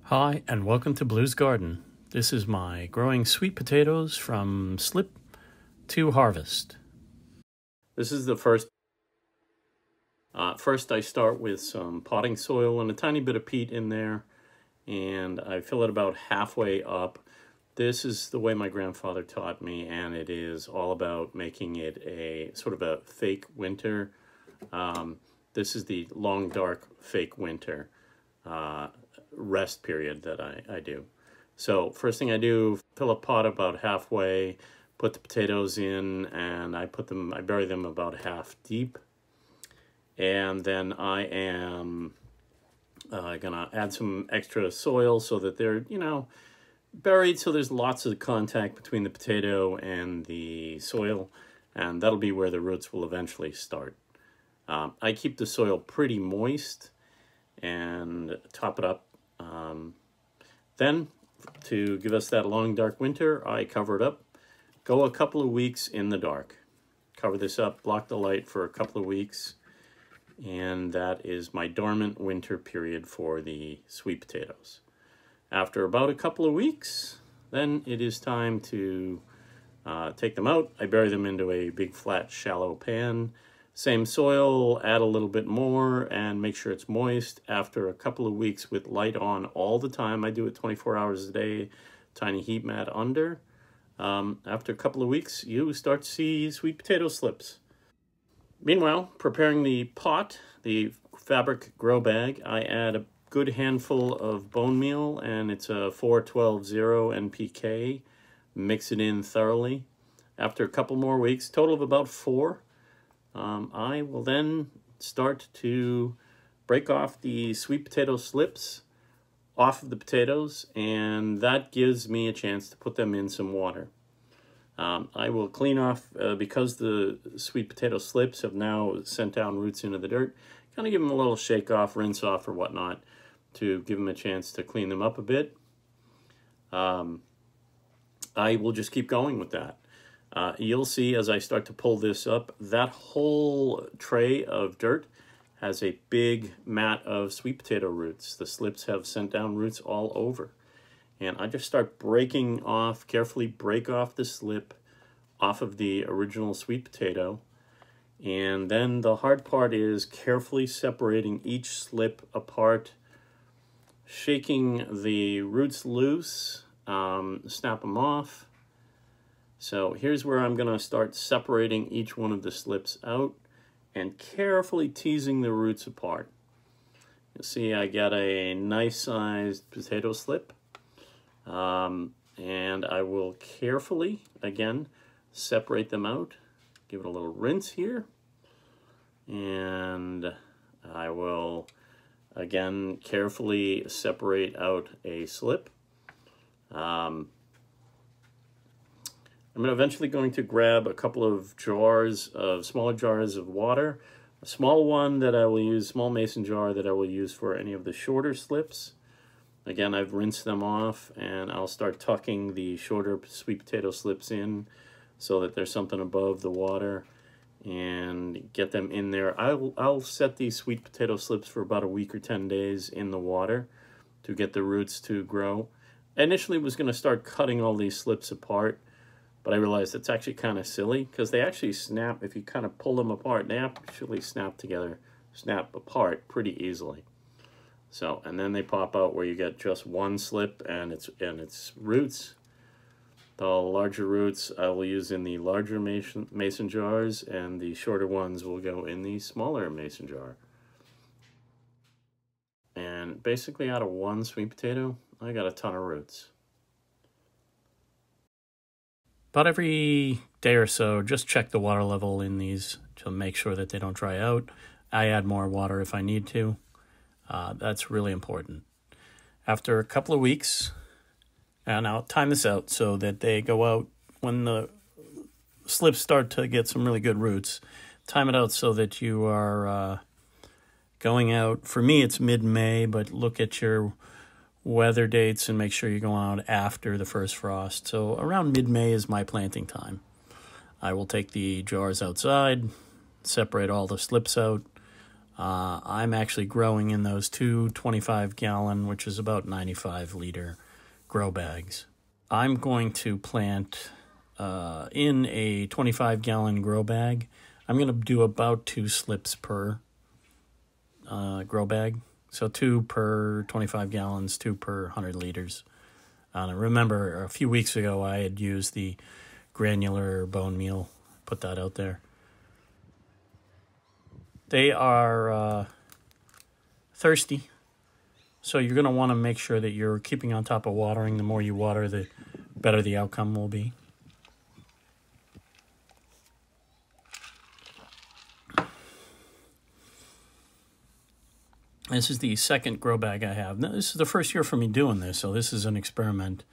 Hi, and welcome to Blue's Garden. This is my growing sweet potatoes from slip to harvest. This is the first. First I start with some potting soil and a tiny bit of peat in there, and I fill it about halfway up. This is the way my grandfather taught me, and it is all about making it a sort of a fake winter. This is the long, dark, fake winter rest period that I do. So first thing I do, fill a pot about halfway, put the potatoes in, and I bury them about half deep. And then I am gonna add some extra soil so that they're, buried, so there's lots of contact between the potato and the soil, and that'll be where the roots will eventually start. I keep the soil pretty moist and top it up. Then, to give us that long, dark winter, I cover it up. Go a couple of weeks in the dark. Cover this up, block the light for a couple of weeks, and that is my dormant winter period for the sweet potatoes. After about a couple of weeks, then it is time to take them out. I bury them into a big, flat, shallow pan. Same soil, add a little bit more, and make sure it's moist. After a couple of weeks with light on all the time, I do it 24 hours a day, tiny heat mat under. After a couple of weeks, you start to see sweet potato slips. Meanwhile, preparing the pot, the fabric grow bag, I add a good handful of bone meal, and it's a 4-12-0 NPK. Mix it in thoroughly. After a couple more weeks, total of about 4, I will then start to break off the sweet potato slips off of the potatoes, and that gives me a chance to put them in some water. I will clean off, because the sweet potato slips have now sent down roots into the dirt, kind of give them a little shake off, rinse off or whatnot to give them a chance to clean them up a bit. I will just keep going with that. You'll see as I start to pull this up, that whole tray of dirt has a big mat of sweet potato roots. The slips have sent down roots all over. And I just start breaking off, carefully break off the slip off of the original sweet potato. And then the hard part is carefully separating each slip apart, shaking the roots loose, snap them off. So here's where I'm going to start separating each one of the slips out and carefully teasing the roots apart. You'll see I got a nice sized potato slip. And I will carefully, again, separate them out. Give it a little rinse here. And I will, again, carefully separate out a slip. I'm eventually going to grab a couple of smaller jars of water. A small one that I will use, small mason jar that I will use for any of the shorter slips. Again, I've rinsed them off, and I'll start tucking the shorter sweet potato slips in so that there's something above the water and get them in there. I'll set these sweet potato slips for about a week or 10 days in the water to get the roots to grow. I initially was going to start cutting all these slips apart, but I realized it's actually kind of silly because they actually snap. If you kind of pull them apart, they actually snap apart pretty easily. So, and then they pop out where you get just one slip and its roots. The larger roots I will use in the larger mason jars, and the shorter ones will go in the smaller mason jar. And basically out of one sweet potato, I got a ton of roots. About every day or so, just check the water level in these to make sure that they don't dry out. I add more water if I need to. That's really important. After a couple of weeks, and I'll time this out so that they go out when the slips start to get some really good roots. Time it out so that you are going out. For me, it's mid-May, but look at your weather dates and make sure you're going out after the first frost. So around mid-May is my planting time. I will take the jars outside, separate all the slips out, I'm actually growing in those two 25-gallon, which is about 95-liter grow bags. I'm going to plant in a 25-gallon grow bag. I'm going to do about 2 slips per grow bag. So 2 per 25 gallons, 2 per 100 liters. Remember, a few weeks ago, I had used the granular bone meal, put that out there. They are thirsty, so you're going to want to make sure that you're keeping on top of watering. The more you water, the better the outcome will be. This is the second grow bag I have. Now, this is the first year for me doing this, so this is an experiment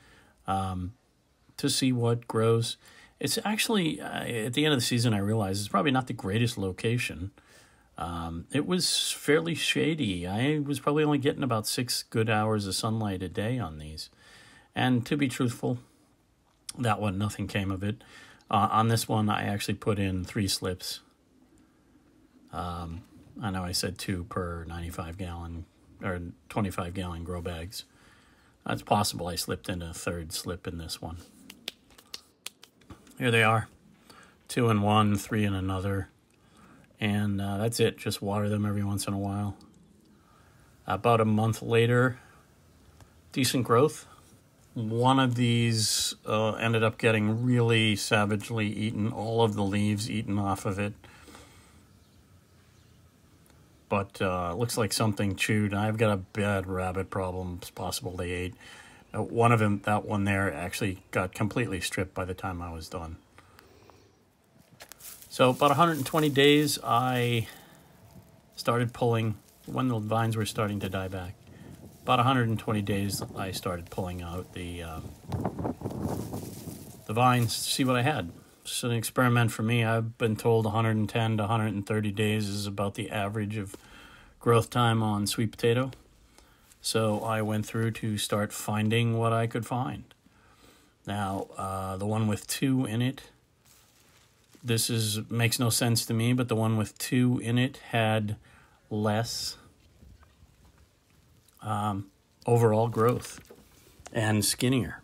to see what grows. It's actually, at the end of the season, I realized it's probably not the greatest location. It was fairly shady. I was probably only getting about 6 good hours of sunlight a day on these. And to be truthful, that one, nothing came of it. On this one, I actually put in 3 slips. I know I said 2 per 95-gallon or 25-gallon grow bags. It's possible I slipped in a 3rd slip in this one. Here they are. 2 in one, 3 in another. And that's it. Just water them every once in a while. About a month later, decent growth. One of these ended up getting really savagely eaten. All of the leaves eaten off of it. But looks like something chewed. I've got a bad rabbit problem. It's possible they ate. One of them, that one there, actually got completely stripped by the time I was done. So about 120 days, I started pulling when the vines were starting to die back. About 120 days, I started pulling out the vines to see what I had. It's an experiment for me. I've been told 110 to 130 days is about the average of growth time on sweet potato. So I went through to start finding what I could find. Now, the one with 2 in it, this makes no sense to me, but the one with 2 in it had less overall growth and skinnier.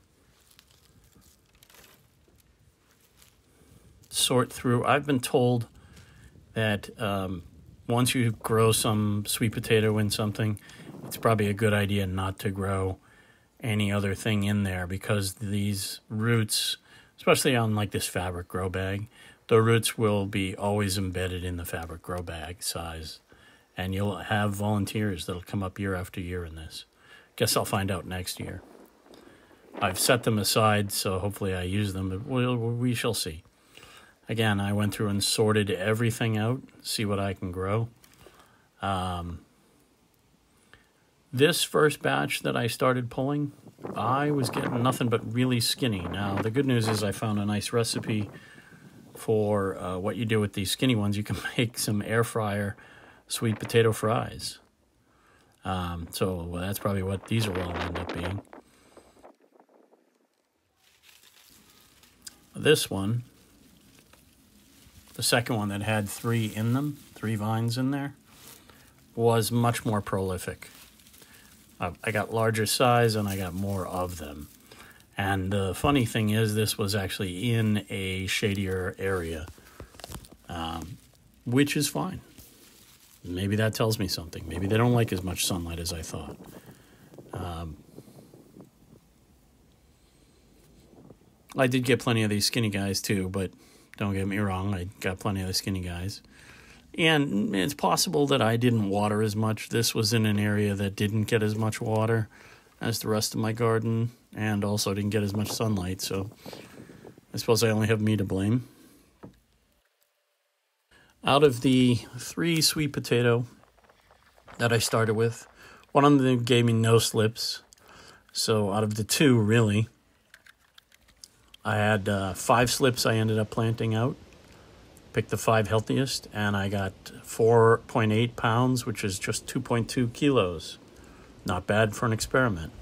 Sort through. I've been told that once you grow some sweet potato in something, it's probably a good idea not to grow any other thing in there, because these roots, especially on like this fabric grow bag, the roots will be always embedded in the fabric grow bag size, and you'll have volunteers that'll come up year after year in this. Guess I'll find out next year. I've set them aside, so hopefully I use them, but we shall see. Again, I went through and sorted everything out, see what I can grow. This first batch that I started pulling, I was getting nothing but really skinny. Now, the good news is I found a nice recipe for what you do with these skinny ones. You can make some air fryer sweet potato fries. So that's probably what these will all end up being. This one, the second one that had 3 in them, 3 vines in there, was much more prolific. I got larger size and I got more of them. And the funny thing is, this was actually in a shadier area, which is fine. Maybe that tells me something. Maybe they don't like as much sunlight as I thought. I did get plenty of these skinny guys too, but don't get me wrong, I got plenty of the skinny guys. And it's possible that I didn't water as much. This was in an area that didn't get as much water as the rest of my garden, and also didn't get as much sunlight, so I suppose I only have me to blame. Out of the 3 sweet potato that I started with, one of them gave me no slips. So out of the 2, really, I had 5 slips I ended up planting out. Picked the 5 healthiest, and I got 4.8 pounds, which is just 2.2 kilos. Not bad for an experiment.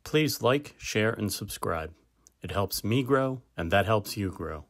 Please like, share, and subscribe. It helps me grow, and that helps you grow.